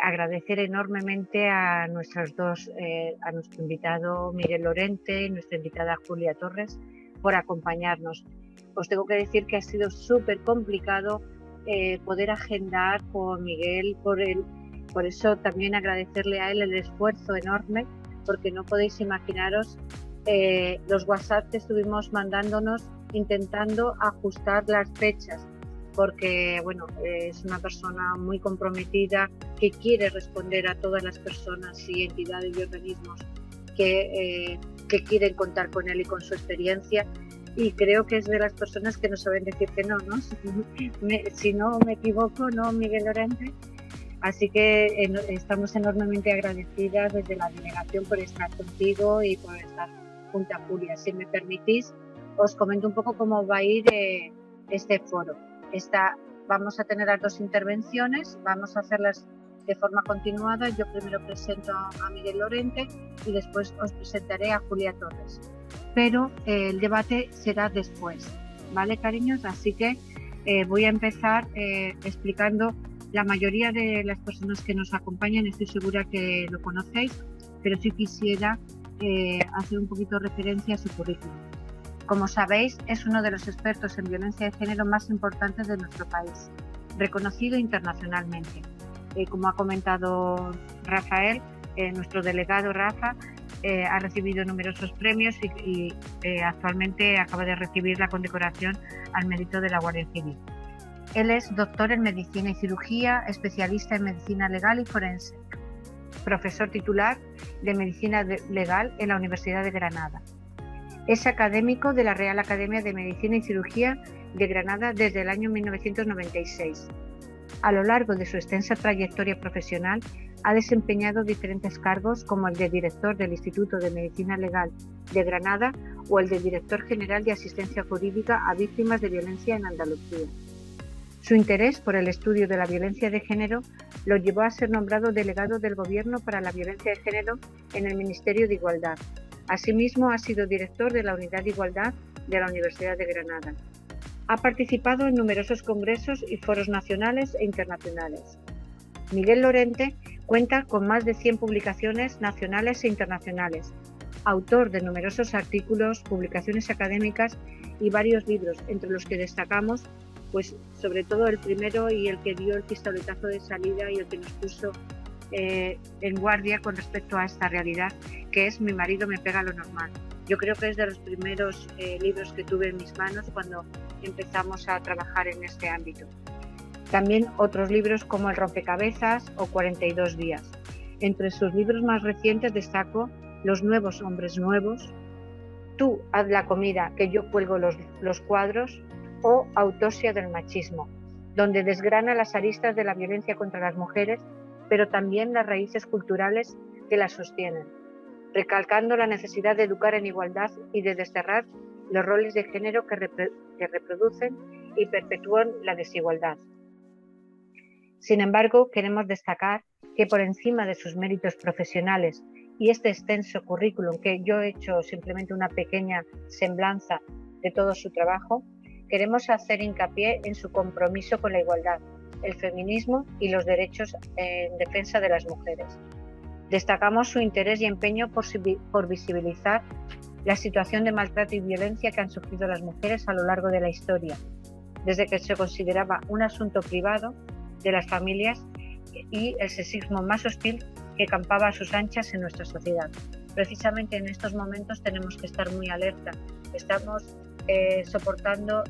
agradecer enormemente a nuestro invitado Miguel Lorente y nuestra invitada Julia Torres por acompañarnos. Os tengo que decir que ha sido súper complicado poder agendar con Miguel, por eso también agradecerle a él el esfuerzo enorme, porque no podéis imaginaros los WhatsApp que estuvimos mandándonos intentando ajustar las fechas, porque bueno, es una persona muy comprometida que quiere responder a todas las personas y entidades y organismos que quieren contar con él y con su experiencia, y creo que es de las personas que no saben decir que no, ¿no? Si no me equivoco, ¿no, Miguel Lorente? Así que estamos enormemente agradecidas desde la delegación por estar contigo y por estar junto a Julia. Si me permitís, os comento un poco cómo va a ir este foro. Vamos a tener las dos intervenciones, vamos a hacerlas de forma continuada. Yo primero presento a Miguel Lorente y después os presentaré a Julia Torres. Pero el debate será después, ¿vale, cariños? Así que voy a empezar explicando. La mayoría de las personas que nos acompañan, estoy segura que lo conocéis, pero sí quisiera hacer un poquito referencia a su currículum. Como sabéis, es uno de los expertos en violencia de género más importantes de nuestro país, reconocido internacionalmente. Como ha comentado Rafael, nuestro delegado Rafa ha recibido numerosos premios y actualmente acaba de recibir la condecoración al mérito de la Guardia Civil. Él es doctor en Medicina y Cirugía, especialista en Medicina Legal y Forense, profesor titular de Medicina Legal en la Universidad de Granada. Es académico de la Real Academia de Medicina y Cirugía de Granada desde el año 1996. A lo largo de su extensa trayectoria profesional, ha desempeñado diferentes cargos como el de director del Instituto de Medicina Legal de Granada o el de director general de Asistencia Jurídica a Víctimas de Violencia en Andalucía. Su interés por el estudio de la violencia de género lo llevó a ser nombrado delegado del Gobierno para la Violencia de Género en el Ministerio de Igualdad. Asimismo, ha sido director de la Unidad de Igualdad de la Universidad de Granada. Ha participado en numerosos congresos y foros nacionales e internacionales. Miguel Lorente cuenta con más de 100 publicaciones nacionales e internacionales, autor de numerosos artículos, publicaciones académicas y varios libros, entre los que destacamos pues sobre todo el primero y el que dio el pistoletazo de salida y el que nos puso en guardia con respecto a esta realidad, que es Mi marido me pega lo normal. Yo creo que es de los primeros libros que tuve en mis manos cuando empezamos a trabajar en este ámbito. También otros libros como El rompecabezas o 42 días. Entre sus libros más recientes destaco Los nuevos hombres nuevos, Tú haz la comida que yo cuelgo los cuadros, o Autopsia del machismo, donde desgrana las aristas de la violencia contra las mujeres, pero también las raíces culturales que la sostienen, recalcando la necesidad de educar en igualdad y de desterrar los roles de género que reproducen y perpetúan la desigualdad. Sin embargo, queremos destacar que por encima de sus méritos profesionales y este extenso currículum, que yo he hecho simplemente una pequeña semblanza de todo su trabajo, queremos hacer hincapié en su compromiso con la igualdad, el feminismo y los derechos en defensa de las mujeres. Destacamos su interés y empeño por visibilizar la situación de maltrato y violencia que han sufrido las mujeres a lo largo de la historia, desde que se consideraba un asunto privado de las familias y el sexismo más hostil que campaba a sus anchas en nuestra sociedad. Precisamente en estos momentos tenemos que estar muy alerta. Estamos soportando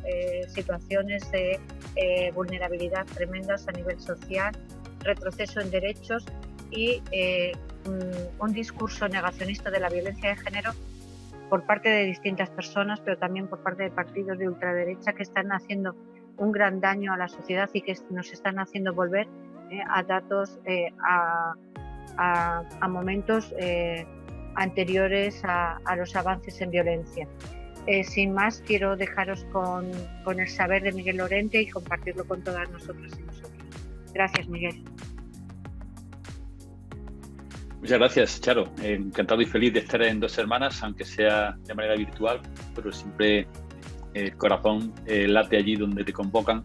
situaciones de vulnerabilidad tremendas a nivel social, retroceso en derechos y un discurso negacionista de la violencia de género por parte de distintas personas, pero también por parte de partidos de ultraderecha que están haciendo un gran daño a la sociedad y que nos están haciendo volver a datos, a momentos anteriores a los avances en violencia. Sin más, quiero dejaros con el saber de Miguel Lorente y compartirlo con todas nosotras y nosotros. Gracias, Miguel. Muchas gracias, Charo. Encantado y feliz de estar en Dos Hermanas, aunque sea de manera virtual, pero siempre el corazón late allí donde te convocan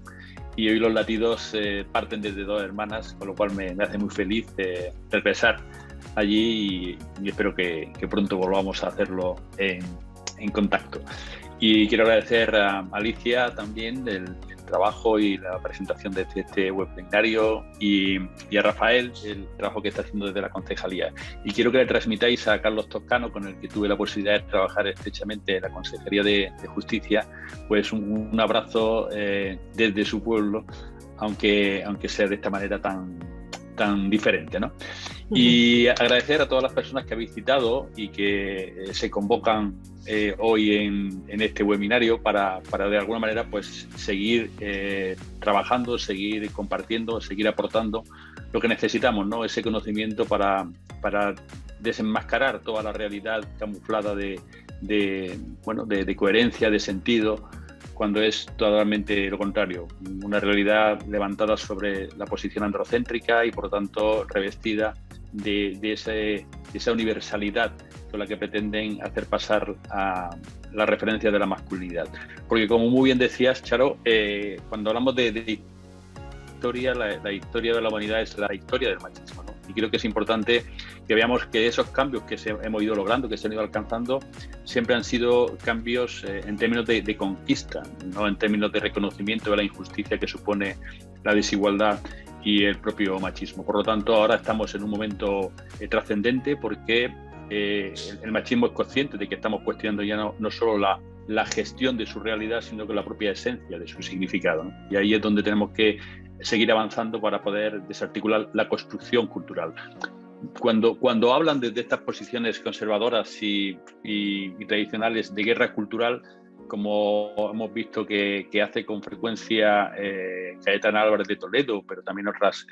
y hoy los latidos parten desde 2 hermanas, con lo cual me hace muy feliz regresar allí y espero que pronto volvamos a hacerlo en contacto. Y quiero agradecer a Alicia también el trabajo y la presentación de este webinario y a Rafael el trabajo que está haciendo desde la concejalía. Y quiero que le transmitáis a Carlos Toscano, con el que tuve la posibilidad de trabajar estrechamente en la Consejería de Justicia, pues un abrazo desde su pueblo, aunque sea de esta manera tan diferente, ¿no? Y agradecer a todas las personas que habéis citado y que se convocan hoy en este webinario para de alguna manera pues seguir trabajando, seguir compartiendo, seguir aportando lo que necesitamos, ¿no? Ese conocimiento para desenmascarar toda la realidad camuflada de coherencia, de sentido, cuando es totalmente lo contrario, una realidad levantada sobre la posición androcéntrica y por lo tanto revestida de esa universalidad con la que pretenden hacer pasar a la referencia de la masculinidad. Porque como muy bien decías, Charo, cuando hablamos de historia, la historia de la humanidad es la historia del machismo, ¿no? Y creo que es importante que veamos que esos cambios que hemos ido logrando, que se han ido alcanzando, siempre han sido cambios en términos de conquista, no en términos de reconocimiento de la injusticia que supone la desigualdad y el propio machismo. Por lo tanto, ahora estamos en un momento trascendente porque el machismo es consciente de que estamos cuestionando ya no solo la gestión de su realidad, sino que la propia esencia de su significado, ¿no? Y ahí es donde tenemos que seguir avanzando para poder desarticular la construcción cultural. Cuando hablan de estas posiciones conservadoras y tradicionales de guerra cultural, como hemos visto que hace con frecuencia Cayetana Álvarez de Toledo, pero también otras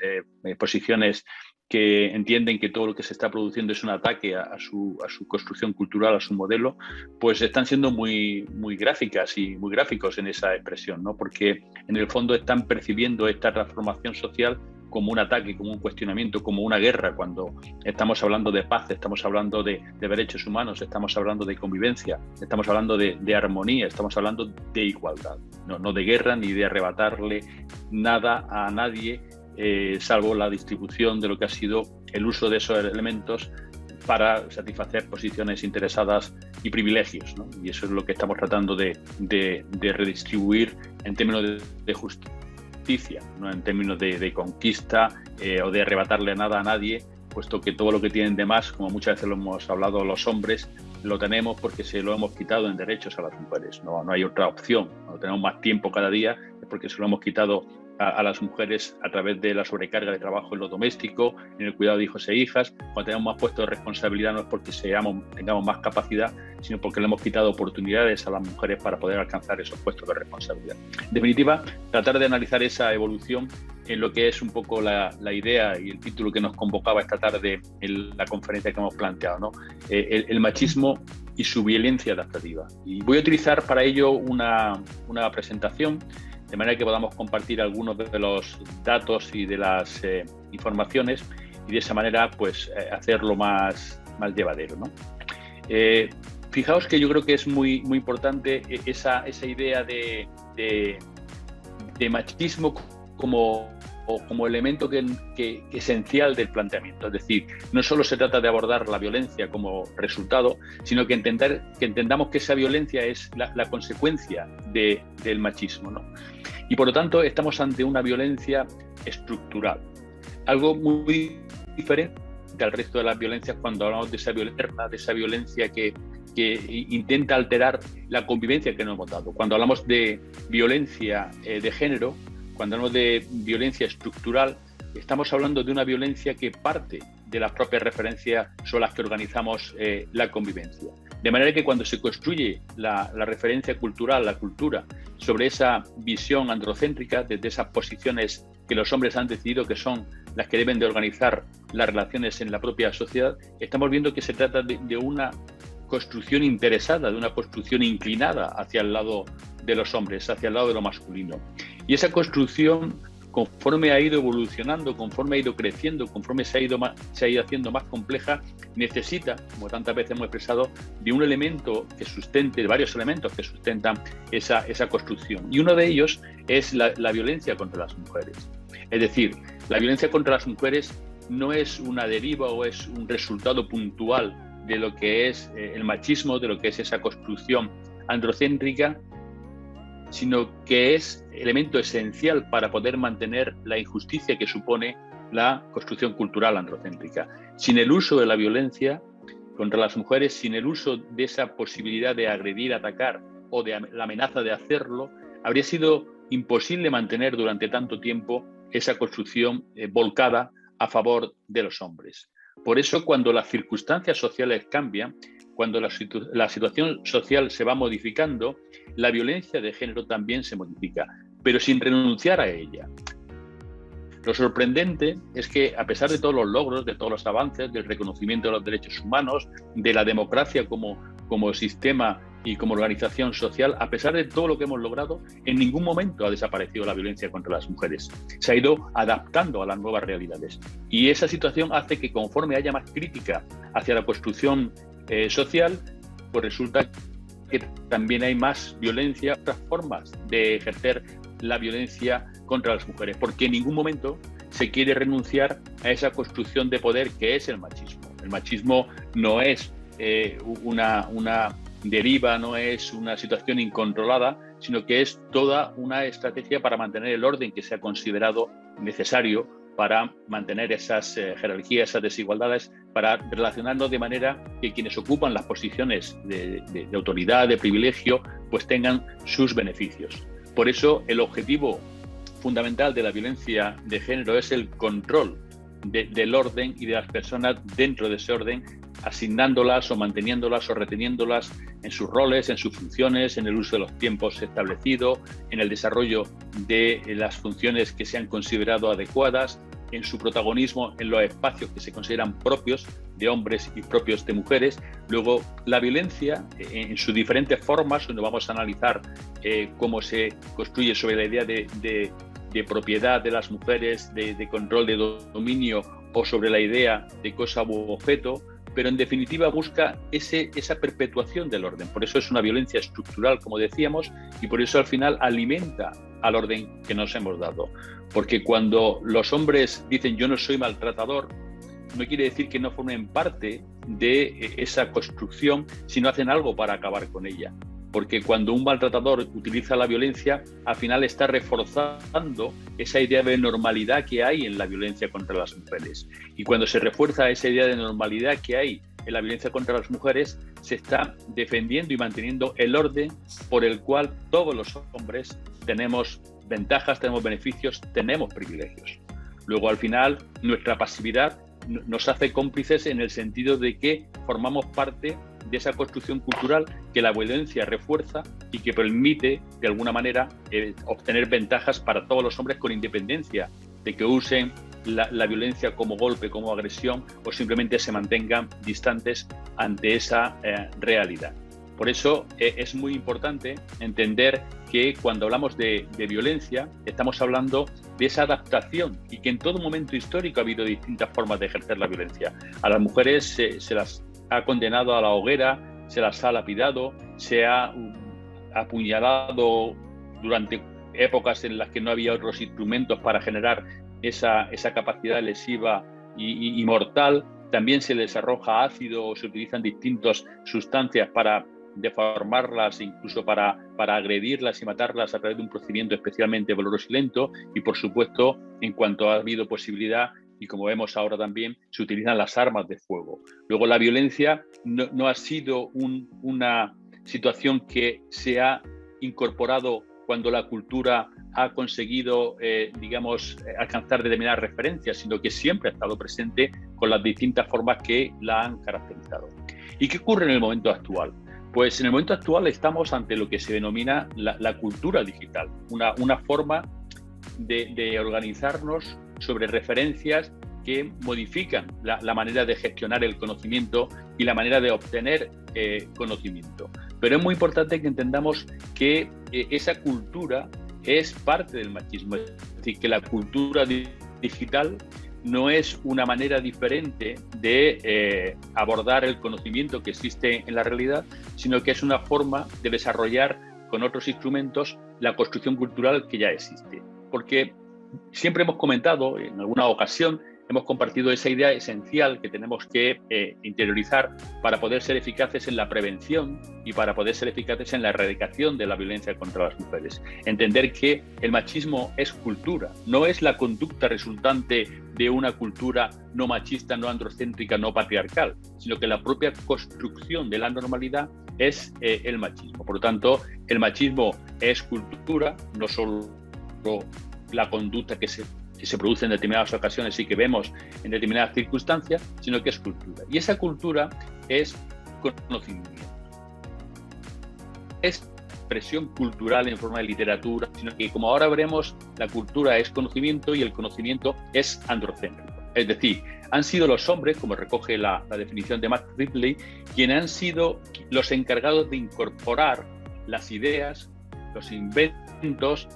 posiciones que entienden que todo lo que se está produciendo es un ataque a su construcción cultural, a su modelo, pues están siendo muy gráficas y muy gráficos en esa expresión, ¿no? Porque en el fondo están percibiendo esta transformación social como un ataque, como un cuestionamiento, como una guerra, cuando estamos hablando de paz, estamos hablando de derechos humanos, estamos hablando de convivencia, estamos hablando de armonía, estamos hablando de igualdad, no de guerra ni de arrebatarle nada a nadie, salvo la distribución de lo que ha sido el uso de esos elementos para satisfacer posiciones interesadas y privilegios, ¿no? Y eso es lo que estamos tratando de redistribuir en términos de justicia, no en términos de conquista o de arrebatarle nada a nadie, puesto que todo lo que tienen de más, como muchas veces lo hemos hablado los hombres, lo tenemos porque se lo hemos quitado en derechos a las mujeres. No hay otra opción. Cuando tenemos más tiempo cada día es porque se lo hemos quitado a las mujeres a través de la sobrecarga de trabajo en lo doméstico, en el cuidado de hijos e hijas. Cuando tenemos más puestos de responsabilidad no es porque tengamos más capacidad, sino porque le hemos quitado oportunidades a las mujeres para poder alcanzar esos puestos de responsabilidad. En definitiva, tratar de analizar esa evolución en lo que es un poco la idea y el título que nos convocaba esta tarde en la conferencia que hemos planteado, ¿no? El machismo y su violencia adaptativa. Y voy a utilizar para ello una presentación, de manera que podamos compartir algunos de los datos y de las informaciones y de esa manera pues hacerlo más llevadero, ¿no? Fijaos que yo creo que es muy importante esa idea de machismo como elemento que esencial del planteamiento. Es decir, no solo se trata de abordar la violencia como resultado, sino que entendamos que esa violencia es la consecuencia del machismo, ¿no? Y por lo tanto estamos ante una violencia estructural, algo muy diferente al resto de las violencias cuando hablamos de esa violencia que intenta alterar la convivencia que nos hemos dado. Cuando hablamos de violencia de género, cuando hablamos de violencia estructural, estamos hablando de una violencia que parte de las propias referencias sobre las que organizamos la convivencia. De manera que cuando se construye la referencia cultural, la cultura, sobre esa visión androcéntrica, desde esas posiciones que los hombres han decidido que son las que deben de organizar las relaciones en la propia sociedad, estamos viendo que se trata de una construcción interesada, de una construcción inclinada hacia el lado de los hombres, hacia el lado de lo masculino. Y esa construcción conforme ha ido evolucionando, conforme ha ido creciendo, conforme se ha ido haciendo más compleja, necesita, como tantas veces hemos expresado, de un elemento que sustente, de varios elementos que sustentan esa construcción. Y uno de ellos es la violencia contra las mujeres. Es decir, la violencia contra las mujeres no es una deriva o es un resultado puntual de lo que es el machismo, de lo que es esa construcción androcéntrica, sino que es elemento esencial para poder mantener la injusticia que supone la construcción cultural androcéntrica. Sin el uso de la violencia contra las mujeres, sin el uso de esa posibilidad de agredir, atacar o de la amenaza de hacerlo, habría sido imposible mantener durante tanto tiempo esa construcción volcada a favor de los hombres. Por eso, cuando las circunstancias sociales cambian, cuando la situación social se va modificando, la violencia de género también se modifica, pero sin renunciar a ella. Lo sorprendente es que, a pesar de todos los logros, de todos los avances, del reconocimiento de los derechos humanos, de la democracia como sistema y como organización social, a pesar de todo lo que hemos logrado, en ningún momento ha desaparecido la violencia contra las mujeres. Se ha ido adaptando a las nuevas realidades. Y esa situación hace que, conforme haya más crítica hacia la construcción social, pues resulta que también hay más violencia, otras formas de ejercer la violencia contra las mujeres, porque en ningún momento se quiere renunciar a esa construcción de poder que es el machismo. El machismo no es una deriva, no es una situación incontrolada, sino que es toda una estrategia para mantener el orden que se ha considerado necesario para mantener esas jerarquías, esas desigualdades, para relacionarnos de manera que quienes ocupan las posiciones de autoridad, de privilegio, pues tengan sus beneficios. Por eso el objetivo fundamental de la violencia de género es el control del orden y de las personas dentro de ese orden, asignándolas o manteniéndolas o reteniéndolas en sus roles, en sus funciones, en el uso de los tiempos establecidos, en el desarrollo de las funciones que se han considerado adecuadas, en su protagonismo en los espacios que se consideran propios de hombres y propios de mujeres. Luego, la violencia en sus diferentes formas, donde vamos a analizar cómo se construye sobre la idea de propiedad de las mujeres, de control de dominio o sobre la idea de cosa u objeto, pero en definitiva busca esa perpetuación del orden. Por eso es una violencia estructural, como decíamos, y por eso al final alimenta al orden que nos hemos dado. Porque cuando los hombres dicen yo no soy maltratador, no quiere decir que no formen parte de esa construcción si no hacen algo para acabar con ella. Porque cuando un maltratador utiliza la violencia, al final está reforzando esa idea de normalidad que hay en la violencia contra las mujeres. Y cuando se refuerza esa idea de normalidad que hay en la violencia contra las mujeres, se está defendiendo y manteniendo el orden por el cual todos los hombres tenemos ventajas, tenemos beneficios, tenemos privilegios. Luego, al final, nuestra pasividad nos hace cómplices en el sentido de que formamos parte de esa construcción cultural que la violencia refuerza y que permite, de alguna manera, obtener ventajas para todos los hombres con independencia de que usen la violencia como golpe, como agresión o simplemente se mantengan distantes ante esa realidad. Por eso es muy importante entender que cuando hablamos de violencia estamos hablando de esa adaptación y que en todo momento histórico ha habido distintas formas de ejercer la violencia. A las mujeres se las ha condenado a la hoguera, se las ha lapidado, se ha apuñalado durante épocas en las que no había otros instrumentos para generar esa capacidad lesiva y mortal. También se les arroja ácido o se utilizan distintas sustancias para deformarlas, incluso para agredirlas y matarlas a través de un procedimiento especialmente doloroso y lento. Y por supuesto, en cuanto ha habido posibilidad, y como vemos ahora también, se utilizan las armas de fuego. Luego, la violencia no ha sido una situación que se ha incorporado cuando la cultura ha conseguido, alcanzar determinadas referencias, sino que siempre ha estado presente con las distintas formas que la han caracterizado. ¿Y qué ocurre en el momento actual? Pues en el momento actual estamos ante lo que se denomina la cultura digital, una forma de organizarnos sobre referencias que modifican la manera de gestionar el conocimiento y la manera de obtener conocimiento. Pero es muy importante que entendamos que esa cultura es parte del machismo. Es decir, que la cultura digital no es una manera diferente de abordar el conocimiento que existe en la realidad, sino que es una forma de desarrollar con otros instrumentos la construcción cultural que ya existe. Porque siempre hemos comentado, en alguna ocasión, hemos compartido esa idea esencial que tenemos que interiorizar para poder ser eficaces en la prevención y para poder ser eficaces en la erradicación de la violencia contra las mujeres. Entender que el machismo es cultura, no es la conducta resultante de una cultura no machista, no androcéntrica, no patriarcal, sino que la propia construcción de la normalidad es el machismo. Por lo tanto, el machismo es cultura, no solo la conducta que se produce en determinadas ocasiones y que vemos en determinadas circunstancias, sino que es cultura. Y esa cultura es conocimiento. Es expresión cultural en forma de literatura, sino que, como ahora veremos, la cultura es conocimiento y el conocimiento es androcéntrico. Es decir, han sido los hombres, como recoge la definición de Matt Ripley, quienes han sido los encargados de incorporar las ideas, los inventos,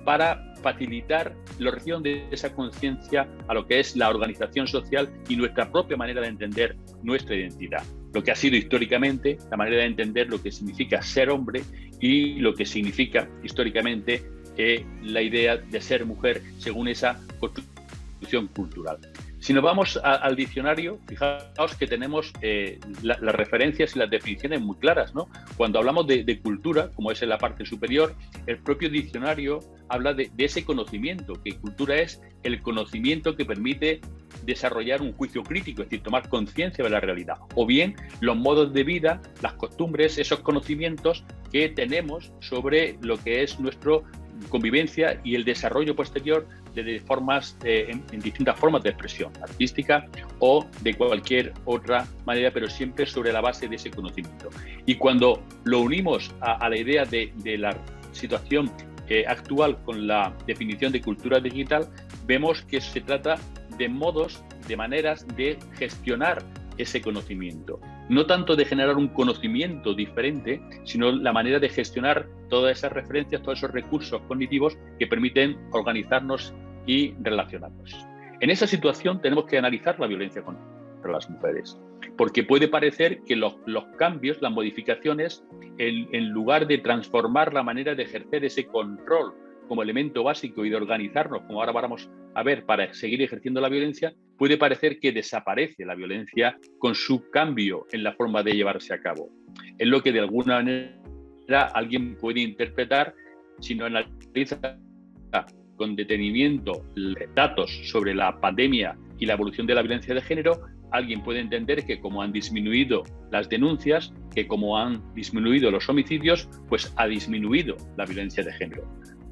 para facilitar la reacción de esa conciencia a lo que es la organización social y nuestra propia manera de entender nuestra identidad. Lo que ha sido históricamente la manera de entender lo que significa ser hombre y lo que significa históricamente la idea de ser mujer según esa construcción cultural. Si nos vamos al diccionario, fijaos que tenemos las referencias y las definiciones muy claras, ¿no? Cuando hablamos de cultura, como es en la parte superior, el propio diccionario habla de ese conocimiento, que cultura es el conocimiento que permite desarrollar un juicio crítico, es decir, tomar conciencia de la realidad, o bien los modos de vida, las costumbres, esos conocimientos que tenemos sobre lo que es nuestra convivencia y el desarrollo posterior de formas, en distintas formas de expresión artística o de cualquier otra manera, pero siempre sobre la base de ese conocimiento. Y cuando lo unimos a la idea de la situación actual con la definición de cultura digital, vemos que se trata de modos, de maneras de gestionar ese conocimiento. No tanto de generar un conocimiento diferente, sino la manera de gestionar todas esas referencias, todos esos recursos cognitivos que permiten organizarnos y relacionarnos. En esa situación tenemos que analizar la violencia contra las mujeres, porque puede parecer que los cambios, las modificaciones, en lugar de transformar la manera de ejercer ese control como elemento básico y de organizarnos, como ahora vamos a ver, para seguir ejerciendo la violencia, puede parecer que desaparece la violencia con su cambio en la forma de llevarse a cabo. Es lo que de alguna manera alguien puede interpretar si no analiza con detenimiento datos sobre la pandemia y la evolución de la violencia de género. Alguien puede entender que como han disminuido las denuncias, que como han disminuido los homicidios, pues ha disminuido la violencia de género.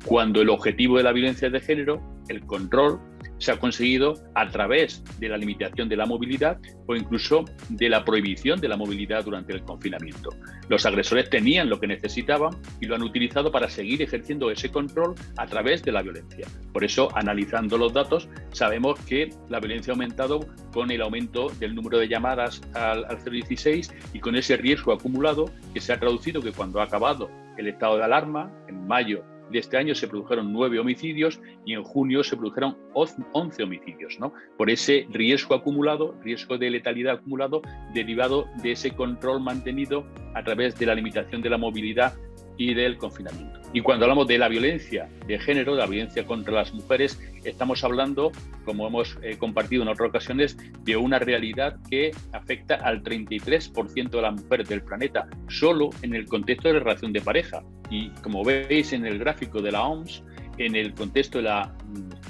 Cuando el objetivo de la violencia de género, el control, se ha conseguido a través de la limitación de la movilidad o incluso de la prohibición de la movilidad durante el confinamiento. Los agresores tenían lo que necesitaban y lo han utilizado para seguir ejerciendo ese control a través de la violencia. Por eso, analizando los datos, sabemos que la violencia ha aumentado con el aumento del número de llamadas al 016 y con ese riesgo acumulado que se ha traducido que cuando ha acabado el estado de alarma, en mayo de este año se produjeron 9 homicidios y en junio se produjeron 11 homicidios, ¿no? Por ese riesgo acumulado, riesgo de letalidad acumulado, derivado de ese control mantenido a través de la limitación de la movilidad y del confinamiento. Y cuando hablamos de la violencia de género, de la violencia contra las mujeres, estamos hablando, como hemos compartido en otras ocasiones, de una realidad que afecta al 33% de las mujeres del planeta, solo en el contexto de la relación de pareja. Y como veis en el gráfico de la OMS, en el contexto de la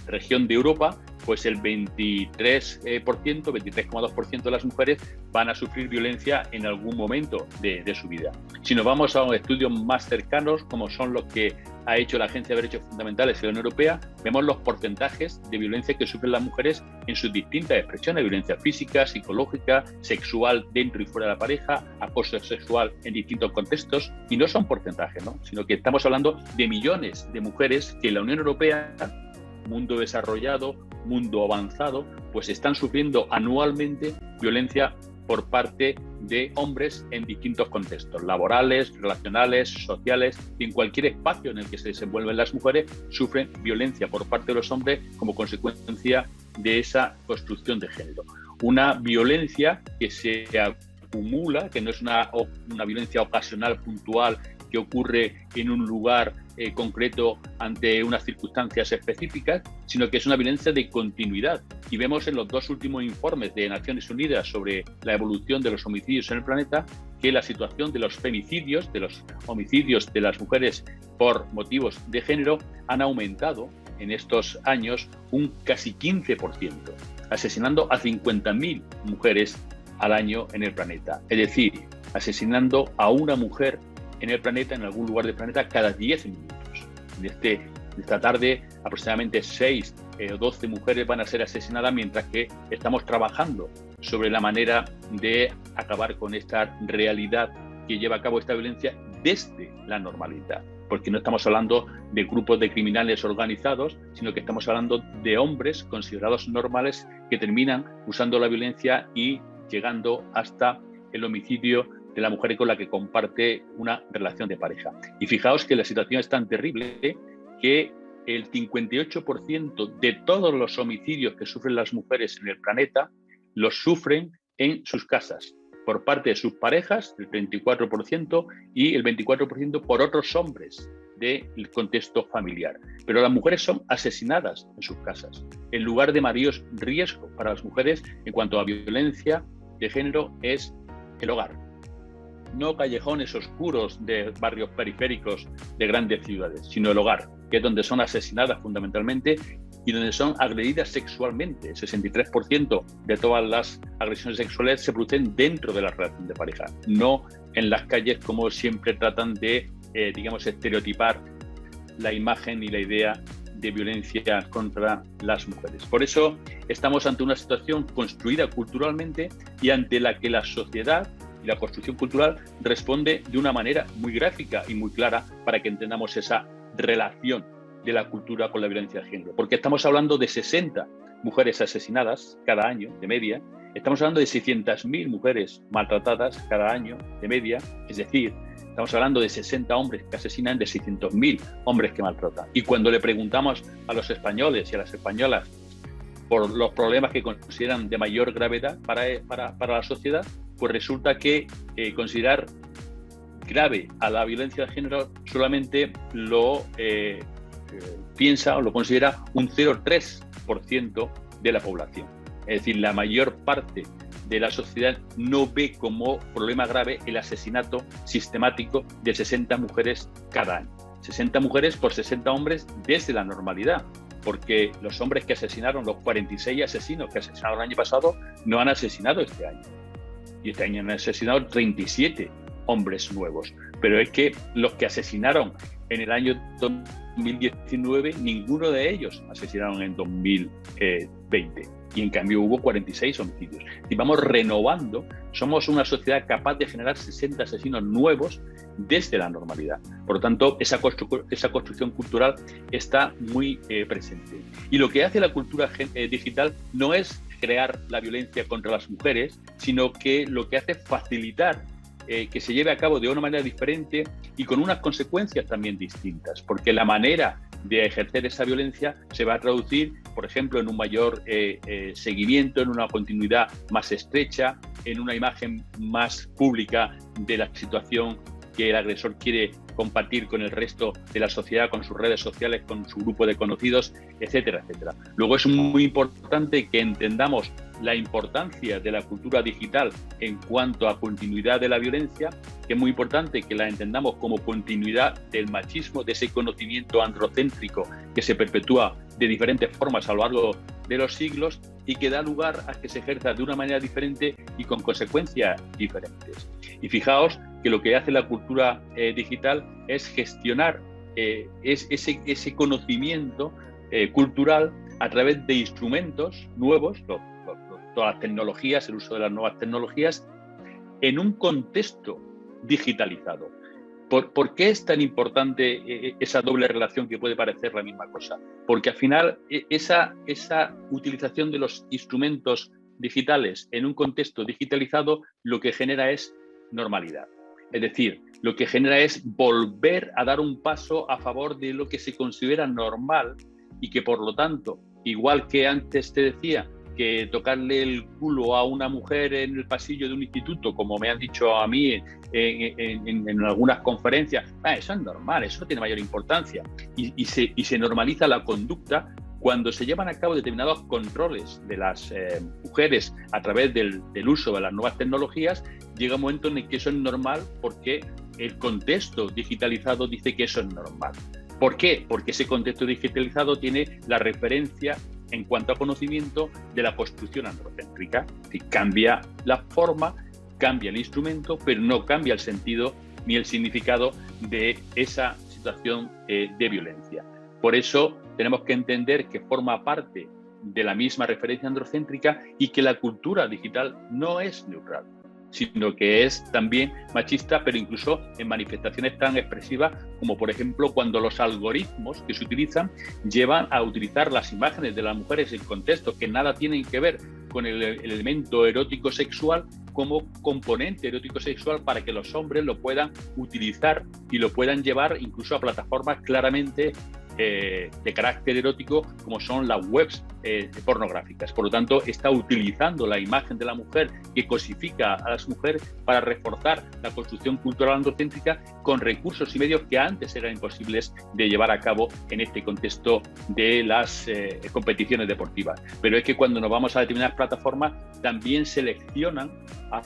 región de Europa, pues el 23,2% de las mujeres van a sufrir violencia en algún momento de su vida. Si nos vamos a estudios más cercanos, como son los que ha hecho la Agencia de Derechos Fundamentales de la Unión Europea, vemos los porcentajes de violencia que sufren las mujeres en sus distintas expresiones: violencia física, psicológica, sexual dentro y fuera de la pareja, acoso sexual en distintos contextos, y no son porcentajes, ¿no? Sino que estamos hablando de millones de mujeres que en la Unión Europea, mundo desarrollado, mundo avanzado, pues están sufriendo anualmente violencia por parte de hombres en distintos contextos, laborales, relacionales, sociales, y en cualquier espacio en el que se desenvuelven las mujeres, sufren violencia por parte de los hombres como consecuencia de esa construcción de género. Una violencia que se acumula, que no es una violencia ocasional, puntual, que ocurre en un lugar concreto ante unas circunstancias específicas, sino que es una violencia de continuidad. Y vemos en los dos últimos informes de Naciones Unidas sobre la evolución de los homicidios en el planeta que la situación de los femicidios, de los homicidios de las mujeres por motivos de género, han aumentado en estos años un casi 15%, asesinando a 50.000 mujeres al año en el planeta. Es decir, asesinando a una mujer en el planeta, en algún lugar del planeta, cada 10 minutos. Esta tarde, aproximadamente 6 o 12 mujeres van a ser asesinadas, mientras que estamos trabajando sobre la manera de acabar con esta realidad que lleva a cabo esta violencia desde la normalidad. Porque no estamos hablando de grupos de criminales organizados, sino que estamos hablando de hombres considerados normales que terminan usando la violencia y llegando hasta el homicidio de la mujer con la que comparte una relación de pareja. Y fijaos que la situación es tan terrible que el 58% de todos los homicidios que sufren las mujeres en el planeta los sufren en sus casas, por parte de sus parejas, el 34%, y el 24% por otros hombres del contexto familiar. Pero las mujeres son asesinadas en sus casas. El lugar de mayor riesgo para las mujeres en cuanto a violencia de género es el hogar. No callejones oscuros de barrios periféricos de grandes ciudades, sino el hogar, que es donde son asesinadas fundamentalmente y donde son agredidas sexualmente. El 63% de todas las agresiones sexuales se producen dentro de la relación de pareja, no en las calles, como siempre tratan de, estereotipar la imagen y la idea de violencia contra las mujeres. Por eso estamos ante una situación construida culturalmente y ante la que la sociedad y la construcción cultural responde de una manera muy gráfica y muy clara para que entendamos esa relación de la cultura con la violencia de género. Porque estamos hablando de 60 mujeres asesinadas cada año, de media. Estamos hablando de 600.000 mujeres maltratadas cada año, de media. Es decir, estamos hablando de 60 hombres que asesinan, de 600.000 hombres que maltratan. Y cuando le preguntamos a los españoles y a las españolas por los problemas que consideran de mayor gravedad para la sociedad, pues resulta que considerar grave a la violencia de género solamente lo piensa o lo considera un 0,3% de la población. Es decir, la mayor parte de la sociedad no ve como problema grave el asesinato sistemático de 60 mujeres cada año. 60 mujeres por 60 hombres desde la normalidad, porque los hombres que asesinaron, los 46 asesinos que asesinaron el año pasado, no han asesinado este año. Y este año han asesinado 37 hombres nuevos. Pero es que los que asesinaron en el año 2019, ninguno de ellos asesinaron en 2020. Y en cambio hubo 46 homicidios. Y vamos renovando, somos una sociedad capaz de generar 60 asesinos nuevos desde la normalidad. Por lo tanto, esa construcción cultural está muy presente. Y lo que hace la cultura digital no es crear la violencia contra las mujeres, sino que lo que hace es facilitar que se lleve a cabo de una manera diferente y con unas consecuencias también distintas, porque la manera de ejercer esa violencia se va a traducir, por ejemplo, en un mayor seguimiento, en una continuidad más estrecha, en una imagen más pública de la situación que el agresor quiere compartir con el resto de la sociedad, con sus redes sociales, con su grupo de conocidos, etcétera, etcétera. Luego es muy importante que entendamos la importancia de la cultura digital en cuanto a continuidad de la violencia, que es muy importante que la entendamos como continuidad del machismo, de ese conocimiento androcéntrico que se perpetúa de diferentes formas a lo largo de los siglos y que da lugar a que se ejerza de una manera diferente y con consecuencias diferentes. Y fijaos que lo que hace la cultura digital es gestionar ese conocimiento cultural a través de instrumentos nuevos, todas las tecnologías, el uso de las nuevas tecnologías, en un contexto digitalizado. ¿Por qué es tan importante esa doble relación que puede parecer la misma cosa? Porque al final esa utilización de los instrumentos digitales en un contexto digitalizado lo que genera es normalidad. Es decir, lo que genera es volver a dar un paso a favor de lo que se considera normal y que, por lo tanto, igual que antes te decía que tocarle el culo a una mujer en el pasillo de un instituto, como me han dicho a mí en algunas conferencias, eso es normal, eso no tiene mayor importancia. Y se normaliza la conducta cuando se llevan a cabo determinados controles de las mujeres a través del uso de las nuevas tecnologías. Llega un momento en el que eso es normal porque el contexto digitalizado dice que eso es normal. ¿Por qué? Porque ese contexto digitalizado tiene la referencia en cuanto a conocimiento de la construcción androcéntrica. Que cambia la forma, cambia el instrumento, pero no cambia el sentido ni el significado de esa situación de violencia. Por eso tenemos que entender que forma parte de la misma referencia androcéntrica y que la cultura digital no es neutral, sino que es también machista, pero incluso en manifestaciones tan expresivas como, por ejemplo, cuando los algoritmos que se utilizan llevan a utilizar las imágenes de las mujeres en contextos que nada tienen que ver con el elemento erótico sexual como componente erótico sexual para que los hombres lo puedan utilizar y lo puedan llevar incluso a plataformas claramente de carácter erótico, como son las webs pornográficas. Por lo tanto, está utilizando la imagen de la mujer que cosifica a las mujeres para reforzar la construcción cultural androcéntrica con recursos y medios que antes eran imposibles de llevar a cabo en este contexto de las competiciones deportivas. Pero es que cuando nos vamos a determinadas plataformas, también seleccionan a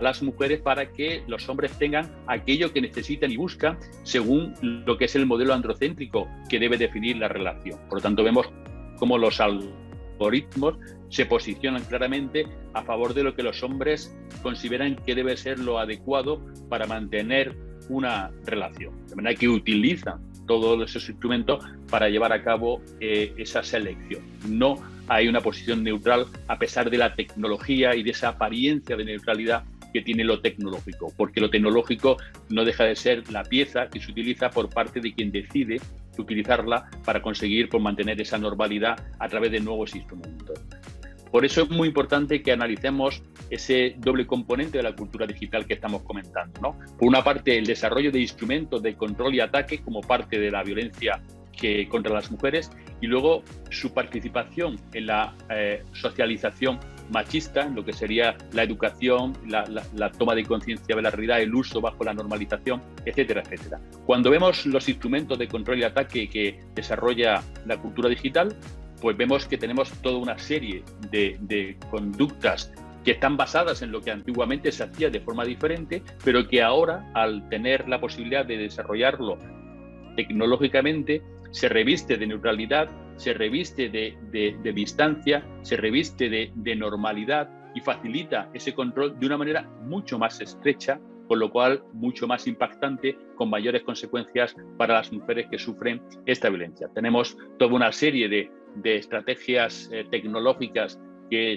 las mujeres para que los hombres tengan aquello que necesitan y buscan según lo que es el modelo androcéntrico que debe definir la relación. Por lo tanto, vemos cómo los algoritmos se posicionan claramente a favor de lo que los hombres consideran que debe ser lo adecuado para mantener una relación. De manera que utilizan todos esos instrumentos para llevar a cabo esa selección. No hay una posición neutral a pesar de la tecnología y de esa apariencia de neutralidad que tiene lo tecnológico, porque lo tecnológico no deja de ser la pieza que se utiliza por parte de quien decide utilizarla para conseguir mantener esa normalidad a través de nuevos instrumentos. Por eso es muy importante que analicemos ese doble componente de la cultura digital que estamos comentando, ¿no? Por una parte, el desarrollo de instrumentos de control y ataque como parte de la violencia contra las mujeres, y luego su participación en la socialización machista, en lo que sería la educación, la toma de conciencia de la realidad, el uso bajo la normalización, etcétera, etcétera. Cuando vemos los instrumentos de control y ataque que desarrolla la cultura digital, pues vemos que tenemos toda una serie de conductas que están basadas en lo que antiguamente se hacía de forma diferente, pero que ahora, al tener la posibilidad de desarrollarlo tecnológicamente, se reviste de neutralidad, se reviste de distancia, se reviste de normalidad y facilita ese control de una manera mucho más estrecha, con lo cual mucho más impactante, con mayores consecuencias para las mujeres que sufren esta violencia. Tenemos toda una serie de estrategias tecnológicas que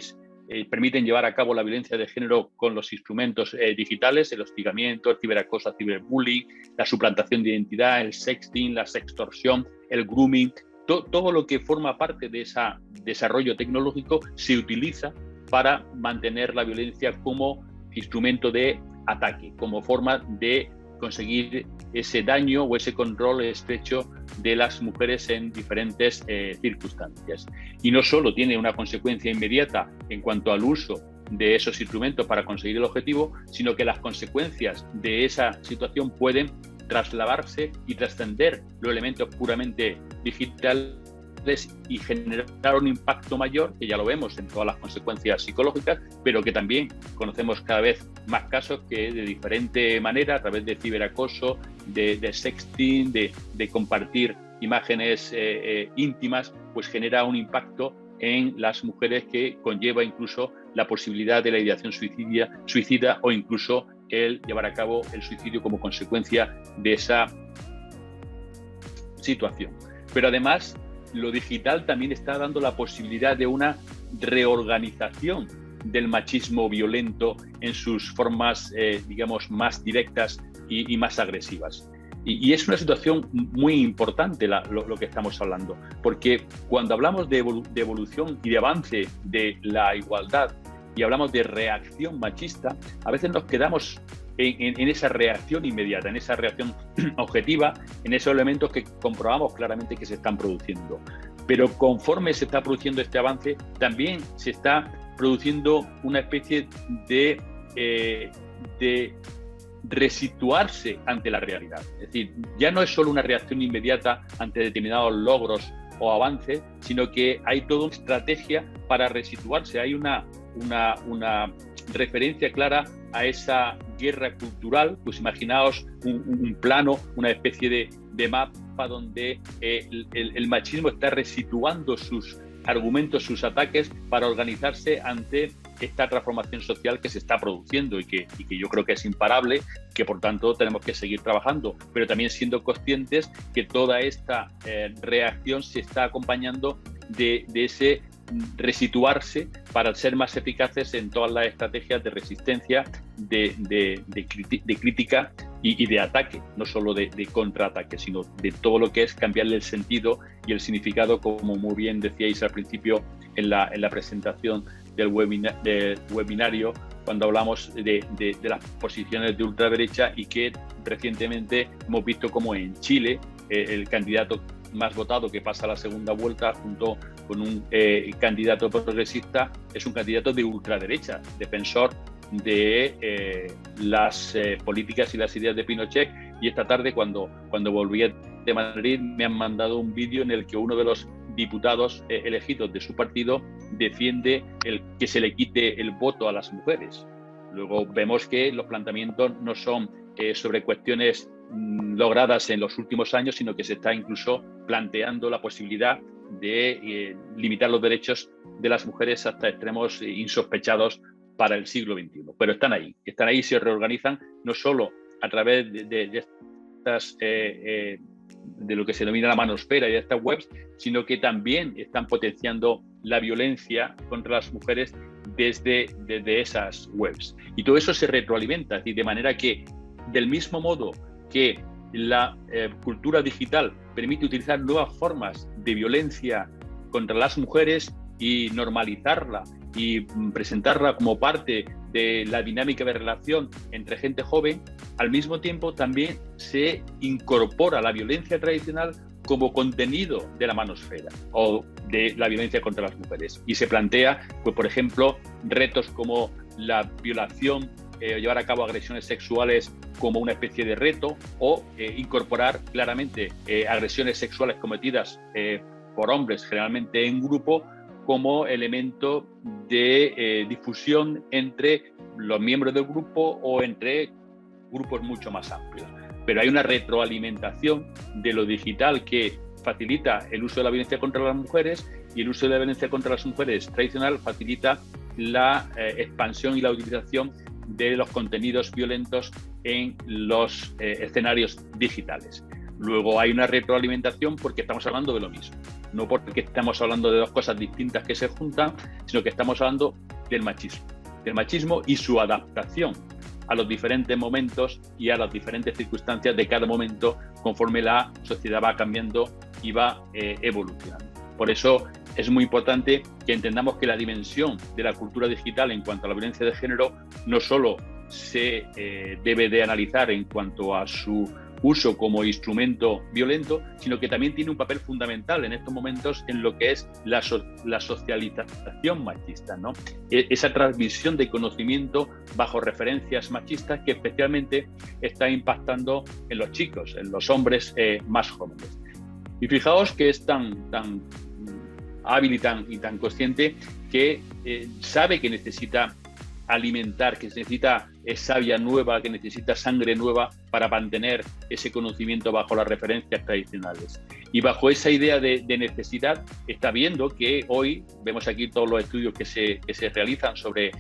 permiten llevar a cabo la violencia de género con los instrumentos digitales, el hostigamiento, el ciberacoso, el ciberbullying, la suplantación de identidad, el sexting, la sextorsión, el grooming. Todo lo que forma parte de ese desarrollo tecnológico se utiliza para mantener la violencia como instrumento de ataque, como forma de conseguir ese daño o ese control estrecho de las mujeres en diferentes circunstancias. Y no solo tiene una consecuencia inmediata en cuanto al uso de esos instrumentos para conseguir el objetivo, sino que las consecuencias de esa situación pueden trasladarse y trascender los elementos puramente digitales y generar un impacto mayor, que ya lo vemos en todas las consecuencias psicológicas, pero que también conocemos cada vez más casos que de diferente manera, a través de ciberacoso, de sexting, de compartir imágenes íntimas, pues genera un impacto en las mujeres que conlleva incluso la posibilidad de la ideación suicida o incluso el llevar a cabo el suicidio como consecuencia de esa situación. Pero además, lo digital también está dando la posibilidad de una reorganización del machismo violento en sus formas, digamos, más directas y más agresivas. Y es una situación muy importante lo que estamos hablando, porque cuando hablamos de evolución y de avance de la igualdad y hablamos de reacción machista, a veces nos quedamos en esa reacción inmediata, en esa reacción objetiva, en esos elementos que comprobamos claramente que se están produciendo. Pero conforme se está produciendo este avance, también se está produciendo una especie de resituarse ante la realidad. Es decir, ya no es solo una reacción inmediata ante determinados logros o avances, sino que hay toda una estrategia para resituarse. Hay una referencia clara a esa guerra cultural. Pues imaginaos un plano, una especie de mapa donde el machismo está resituando sus argumentos, sus ataques para organizarse ante esta transformación social que se está produciendo y que yo creo que es imparable, que por tanto tenemos que seguir trabajando, pero también siendo conscientes que toda esta reacción se está acompañando de ese resituarse para ser más eficaces en todas las estrategias de resistencia, de crítica y de ataque, no solo de contraataque, sino de todo lo que es cambiarle el sentido y el significado, como muy bien decíais al principio en la presentación del webinario, cuando hablamos de las posiciones de ultraderecha, y que recientemente hemos visto como en Chile el candidato más votado que pasa a la segunda vuelta junto con un candidato progresista es un candidato de ultraderecha, defensor de las políticas y las ideas de Pinochet. Y esta tarde, cuando volví de Madrid, me han mandado un vídeo en el que uno de los diputados elegidos de su partido defiende que se le quite el voto a las mujeres. Luego vemos que los planteamientos no son sobre cuestiones logradas en los últimos años, sino que se está incluso planteando la posibilidad de limitar los derechos de las mujeres hasta extremos insospechados para el siglo XXI. Pero están ahí, se reorganizan no solo a través de estas de lo que se denomina la manosfera y de estas webs, sino que también están potenciando la violencia contra las mujeres desde esas webs. Y todo eso se retroalimenta, es decir, de manera que, del mismo modo que la cultura digital permite utilizar nuevas formas de violencia contra las mujeres y normalizarla y presentarla como parte de la dinámica de relación entre gente joven, al mismo tiempo también se incorpora la violencia tradicional como contenido de la manosfera o de la violencia contra las mujeres. Y se plantea, pues, por ejemplo, retos como la violación, llevar a cabo agresiones sexuales como una especie de reto, o incorporar claramente agresiones sexuales cometidas por hombres, generalmente en grupo, como elemento de difusión entre los miembros del grupo o entre grupos mucho más amplios. Pero hay una retroalimentación de lo digital que facilita el uso de la violencia contra las mujeres, y el uso de la violencia contra las mujeres tradicional facilita la expansión y la utilización de los contenidos violentos en los escenarios digitales. Luego hay una retroalimentación porque estamos hablando de lo mismo, no porque estamos hablando de dos cosas distintas que se juntan, sino que estamos hablando del machismo y su adaptación a los diferentes momentos y a las diferentes circunstancias de cada momento conforme la sociedad va cambiando y va evolucionando. Por eso es muy importante que entendamos que la dimensión de la cultura digital en cuanto a la violencia de género no solo se debe de analizar en cuanto a su uso como instrumento violento, sino que también tiene un papel fundamental en estos momentos en lo que es la socialización machista, ¿no? Esa transmisión de conocimiento bajo referencias machistas que especialmente está impactando en los chicos, en los hombres más jóvenes. Y fijaos que es tan hábil y tan consciente que sabe que necesita alimentar, que necesita savia nueva, que necesita sangre nueva para mantener ese conocimiento bajo las referencias tradicionales. Y bajo esa idea de necesidad está viendo que hoy vemos aquí todos los estudios que se realizan sobre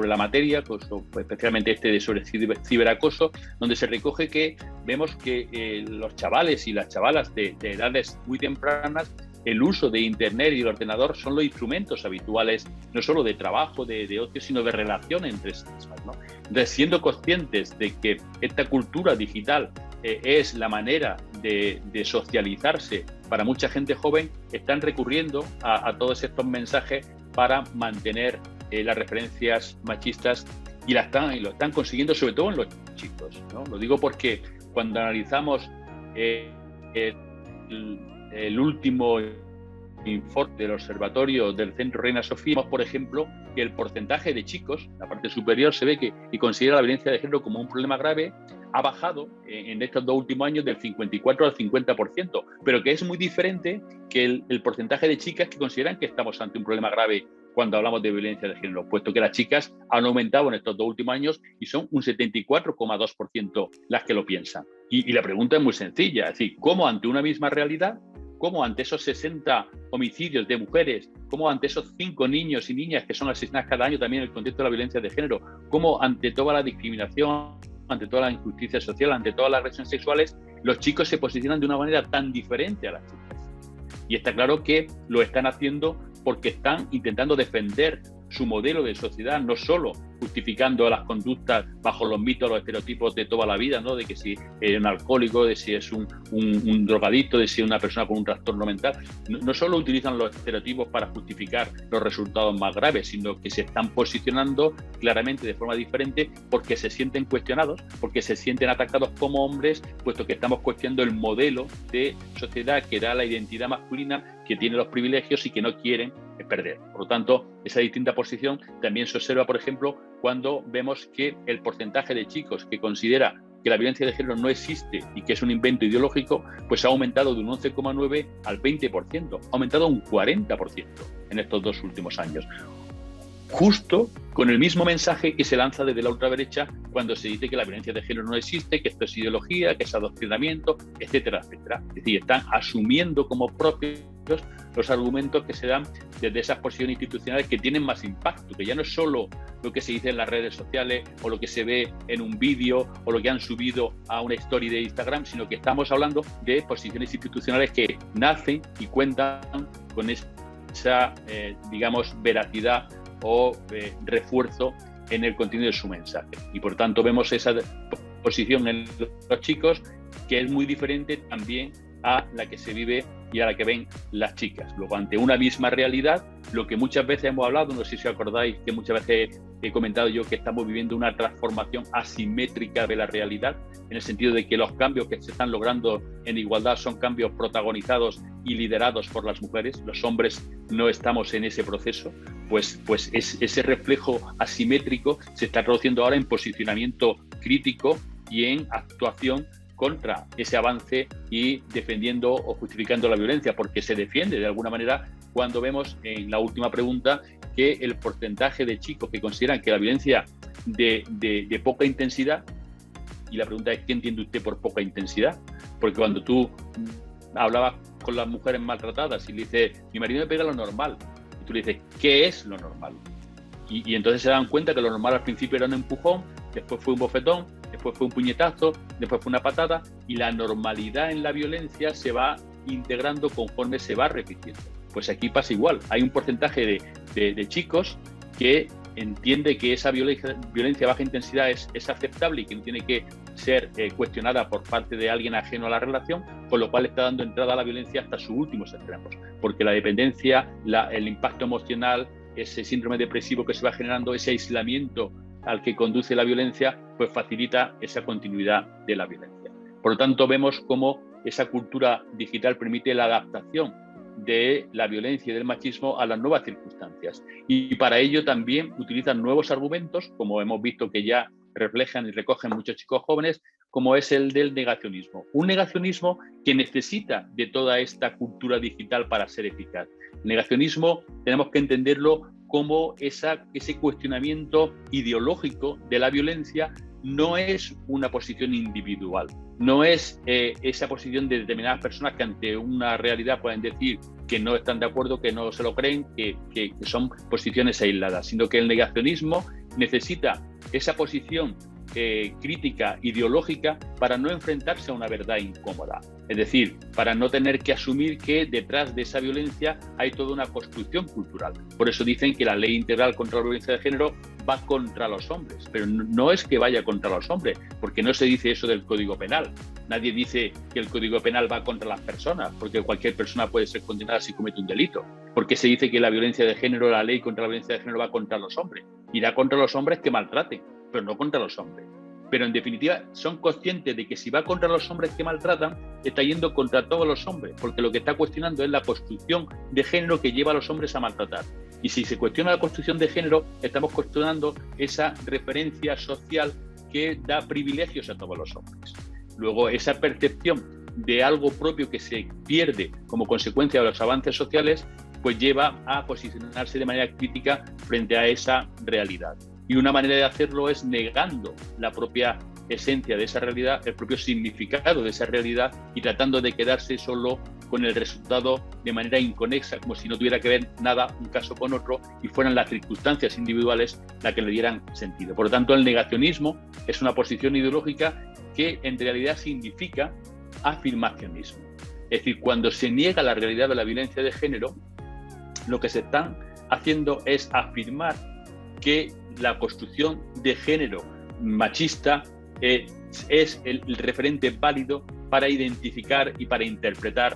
la materia, pues especialmente sobre ciberacoso, donde se recoge que vemos que los chavales y las chavalas de edades muy tempranas, el uso de Internet y el ordenador son los instrumentos habituales, no solo de trabajo, de ocio, sino de relación entre sí mismas, ¿no? Entonces, siendo conscientes de que esta cultura digital es la manera de socializarse para mucha gente joven, están recurriendo a todos estos mensajes para mantener las referencias machistas y lo están consiguiendo sobre todo en los chicos, ¿no? Lo digo porque cuando analizamos el último informe del observatorio del Centro Reina Sofía, vemos, por ejemplo, que el porcentaje de chicos, la parte superior, se ve que considera la violencia de género como un problema grave, ha bajado en estos 2 últimos años del 54 al 50%, pero que es muy diferente que el porcentaje de chicas que consideran que estamos ante un problema grave cuando hablamos de violencia de género, puesto que las chicas han aumentado en estos 2 últimos años y son un 74,2% las que lo piensan. Y la pregunta es muy sencilla, es decir, ¿cómo ante una misma realidad, cómo ante esos 60 homicidios de mujeres, cómo ante esos 5 niños y niñas que son asesinadas cada año también en el contexto de la violencia de género, cómo ante toda la discriminación, ante toda la injusticia social, ante todas las agresiones sexuales, los chicos se posicionan de una manera tan diferente a las chicas? Y está claro que lo están haciendo porque están intentando defender su modelo de sociedad, no solo justificando las conductas bajo los mitos, los estereotipos de toda la vida, ¿no? De que si es un alcohólico, de si es un drogadicto, de si es una persona con un trastorno mental. No solo utilizan los estereotipos para justificar los resultados más graves, sino que se están posicionando claramente de forma diferente porque se sienten cuestionados, porque se sienten atacados como hombres, puesto que estamos cuestionando el modelo de sociedad que da la identidad masculina, que tiene los privilegios y que no quieren perder. Por lo tanto, esa distinta posición también se observa, por ejemplo, cuando vemos que el porcentaje de chicos que considera que la violencia de género no existe y que es un invento ideológico, pues ha aumentado de un 11,9 al 20%, ha aumentado un 40% en estos 2 últimos años. Justo con el mismo mensaje que se lanza desde la ultraderecha cuando se dice que la violencia de género no existe, que esto es ideología, que es adoctrinamiento, etcétera, etcétera. Es decir, están asumiendo como propios los argumentos que se dan desde esas posiciones institucionales que tienen más impacto, que ya no es solo lo que se dice en las redes sociales o lo que se ve en un vídeo o lo que han subido a una story de Instagram, sino que estamos hablando de posiciones institucionales que nacen y cuentan con esa, digamos, veracidad o refuerzo en el contenido de su mensaje. Y por tanto vemos esa posición en los chicos que es muy diferente también a la que se vive y a la que ven las chicas. Luego, ante una misma realidad, lo que muchas veces hemos hablado, no sé si os acordáis que muchas veces he comentado yo que estamos viviendo una transformación asimétrica de la realidad, en el sentido de que los cambios que se están logrando en igualdad son cambios protagonizados y liderados por las mujeres. Los hombres no estamos en ese proceso, pues ese reflejo asimétrico se está traduciendo ahora en posicionamiento crítico y en actuación contra ese avance y defendiendo o justificando la violencia, porque se defiende de alguna manera cuando vemos en la última pregunta que el porcentaje de chicos que consideran que la violencia de poca intensidad, y la pregunta es ¿qué entiende usted por poca intensidad? Porque cuando tú hablabas con las mujeres maltratadas y le dices mi marido me pega lo normal, y tú le dices ¿qué es lo normal? Y entonces se dan cuenta que lo normal al principio era un empujón, después fue un bofetón, después fue un puñetazo, después fue una patada, y la normalidad en la violencia se va integrando conforme se va repitiendo. Pues aquí pasa igual, hay un porcentaje de chicos que entiende que esa violencia de baja intensidad es aceptable y que no tiene que ser cuestionada por parte de alguien ajeno a la relación, con lo cual está dando entrada a la violencia hasta sus últimos extremos, porque la dependencia, el impacto emocional, ese síndrome depresivo que se va generando, ese aislamiento al que conduce la violencia, pues facilita esa continuidad de la violencia. Por lo tanto, vemos cómo esa cultura digital permite la adaptación de la violencia y del machismo a las nuevas circunstancias. Y para ello también utilizan nuevos argumentos, como hemos visto que ya reflejan y recogen muchos chicos jóvenes, como es el del negacionismo. Un negacionismo que necesita de toda esta cultura digital para ser eficaz. El negacionismo tenemos que entenderlo como ese cuestionamiento ideológico de la violencia. No es una posición individual, no es esa posición de determinadas personas que ante una realidad pueden decir que no están de acuerdo, que no se lo creen, que son posiciones aisladas, sino que el negacionismo necesita esa posición crítica ideológica para no enfrentarse a una verdad incómoda. Es decir, para no tener que asumir que detrás de esa violencia hay toda una construcción cultural. Por eso dicen que la ley integral contra la violencia de género va contra los hombres, pero no es que vaya contra los hombres, porque no se dice eso del Código Penal. Nadie dice que el Código Penal va contra las personas, porque cualquier persona puede ser condenada si comete un delito. porque se dice que la violencia de género, la ley contra la violencia de género va contra los hombres. Irá contra los hombres que maltraten, pero no contra los hombres. Pero en definitiva son conscientes de que si va contra los hombres que maltratan, está yendo contra todos los hombres, porque lo que está cuestionando es la construcción de género que lleva a los hombres a maltratar. Y si se cuestiona la construcción de género, estamos cuestionando esa referencia social que da privilegios a todos los hombres. Luego, esa percepción de algo propio que se pierde como consecuencia de los avances sociales, pues lleva a posicionarse de manera crítica frente a esa realidad. Y una manera de hacerlo es negando la propia esencia de esa realidad, el propio significado de esa realidad, y tratando de quedarse solo con el resultado de manera inconexa, como si no tuviera que ver nada un caso con otro y fueran las circunstancias individuales las que le dieran sentido. Por lo tanto, el negacionismo es una posición ideológica que en realidad significa afirmacionismo. Es decir, cuando se niega la realidad de la violencia de género, lo que se están haciendo es afirmar que la construcción de género machista es el referente válido para identificar y para interpretar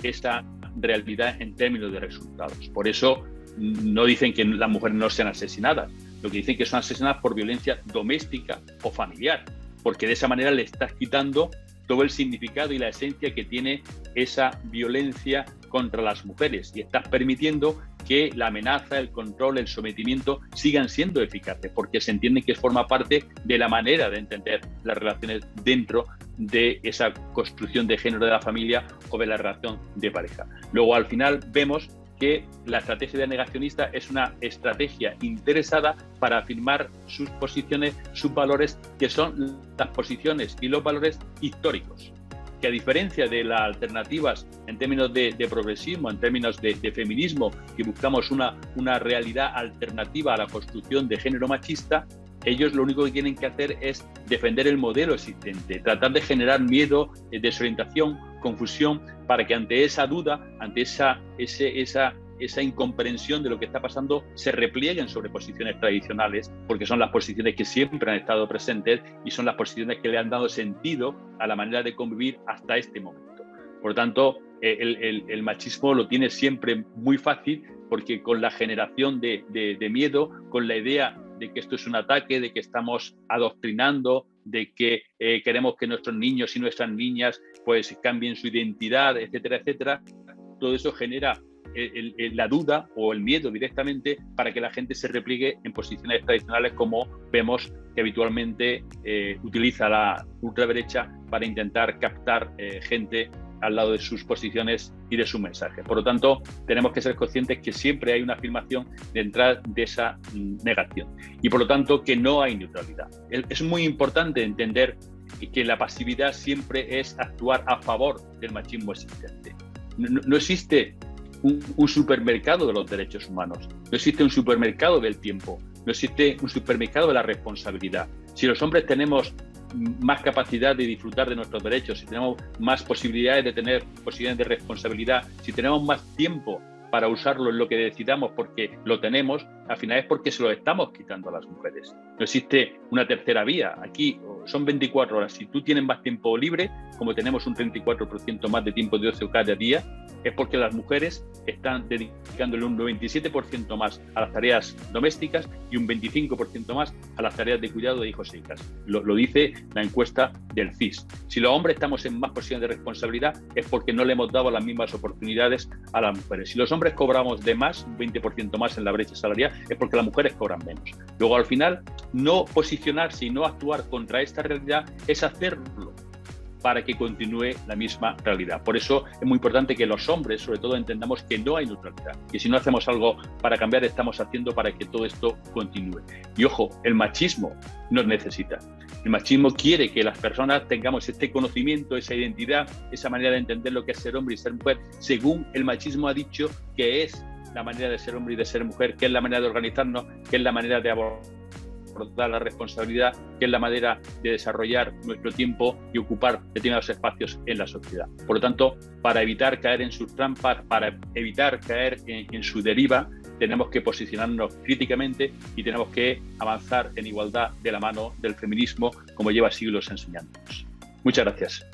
esa realidad en términos de resultados. Por eso no dicen que las mujeres no sean asesinadas, lo que dicen que son asesinadas por violencia doméstica o familiar, porque de esa manera le estás quitando todo el significado y la esencia que tiene esa violencia contra las mujeres, y estás permitiendo que la amenaza, el control, el sometimiento sigan siendo eficaces, porque se entiende que forma parte de la manera de entender las relaciones dentro de esa construcción de género de la familia o de la relación de pareja. Luego, al final, vemos que la estrategia de negacionista es una estrategia interesada para afirmar sus posiciones, sus valores, que son las posiciones y los valores históricos, que a diferencia de las alternativas en términos de progresismo, en términos de feminismo, que buscamos una realidad alternativa a la construcción de género machista, ellos lo único que tienen que hacer es defender el modelo existente, tratar de generar miedo, desorientación, confusión, para que ante esa duda, ante esa incomprensión de lo que está pasando, se replieguen sobre posiciones tradicionales, porque son las posiciones que siempre han estado presentes y son las posiciones que le han dado sentido a la manera de convivir hasta este momento. Por lo tanto, el machismo lo tiene siempre muy fácil, porque con la generación de miedo, con la idea de que esto es un ataque, de que estamos adoctrinando, de que queremos que nuestros niños y nuestras niñas pues cambien su identidad, etcétera, etcétera, todo eso genera la duda o el miedo directamente para que la gente se repliegue en posiciones tradicionales, como vemos que habitualmente utiliza la ultraderecha para intentar captar gente al lado de sus posiciones y de sus mensajes. Por lo tanto, tenemos que ser conscientes que siempre hay una afirmación detrás de esa negación, y por lo tanto que no hay neutralidad. Es muy importante entender que la pasividad siempre es actuar a favor del machismo existente. No existe un supermercado de los derechos humanos, no existe un supermercado del tiempo, no existe un supermercado de la responsabilidad. Si los hombres tenemos más capacidad de disfrutar de nuestros derechos, si tenemos más posibilidades de tener posibilidades de responsabilidad, si tenemos más tiempo para usarlo en lo que decidamos porque lo tenemos, al final es porque se lo estamos quitando a las mujeres. No existe una tercera vía. Aquí son 24 horas. Si tú tienes más tiempo libre, como tenemos un 34% más de tiempo de ocio cada día, es porque las mujeres están dedicándole un 97% más a las tareas domésticas y un 25% más a las tareas de cuidado de hijos e hijas. Lo dice la encuesta del CIS. Si los hombres estamos en más posición de responsabilidad, es porque no le hemos dado las mismas oportunidades a las mujeres. Si los hombres cobramos de más, un 20% más en la brecha salarial, es porque las mujeres cobran menos. Luego, al final, no posicionarse y no actuar contra esta realidad es hacerlo para que continúe la misma realidad. Por eso es muy importante que los hombres, sobre todo, entendamos que no hay neutralidad, que si no hacemos algo para cambiar, estamos haciendo para que todo esto continúe. Y ojo, el machismo nos necesita. El machismo quiere que las personas tengamos este conocimiento, esa identidad, esa manera de entender lo que es ser hombre y ser mujer, según el machismo ha dicho que es la manera de ser hombre y de ser mujer, que es la manera de organizarnos, que es la manera de abordar la responsabilidad, que es la manera de desarrollar nuestro tiempo y ocupar determinados espacios en la sociedad. Por lo tanto, para evitar caer en sus trampas, para evitar caer en su deriva, tenemos que posicionarnos críticamente y tenemos que avanzar en igualdad de la mano del feminismo, como lleva siglos enseñándonos. Muchas gracias.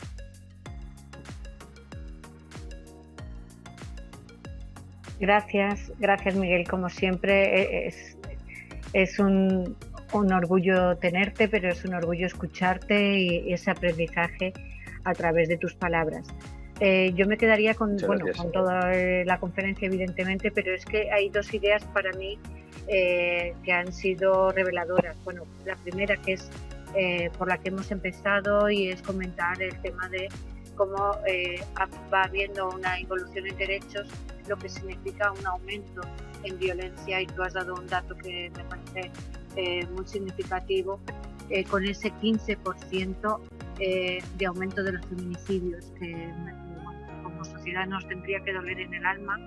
Gracias Miguel, como siempre. Es un orgullo tenerte, pero es un orgullo escucharte y ese aprendizaje a través de tus palabras. Yo me quedaría con toda la conferencia, evidentemente, pero es que hay dos ideas para mí que han sido reveladoras. Bueno, la primera, que es por la que hemos empezado, y es comentar el tema de cómo va habiendo una involución en derechos, lo que significa un aumento en violencia, y tú has dado un dato que me parece muy significativo, con ese 15% de aumento de los feminicidios, que como sociedad nos tendría que doler en el alma.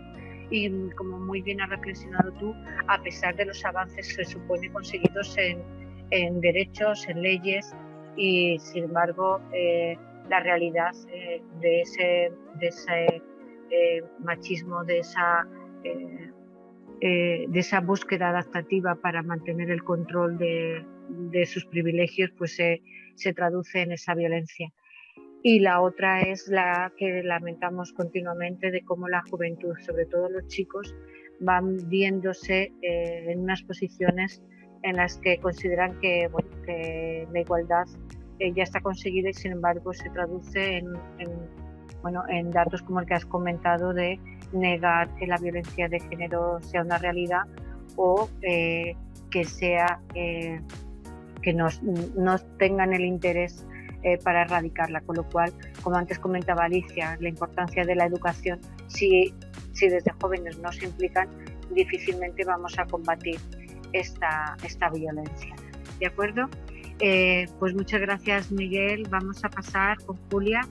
Y como muy bien has reflexionado tú, a pesar de los avances que se supone conseguidos en derechos, en leyes, y sin embargo la realidad de ese machismo, de esa búsqueda adaptativa para mantener el control de sus privilegios, pues se traduce en esa violencia. Y la otra es la que lamentamos continuamente, de cómo la juventud, sobre todo los chicos, van viéndose en unas posiciones en las que consideran que la igualdad ya está conseguida, y sin embargo se traduce en datos como el que has comentado, de negar que la violencia de género sea una realidad, o que no tengan el interés para erradicarla. Con lo cual, como antes comentaba Alicia, la importancia de la educación, si desde jóvenes no se implican, difícilmente vamos a combatir esta violencia. ¿De acuerdo? Pues muchas gracias, Miguel. Vamos a pasar con Julia.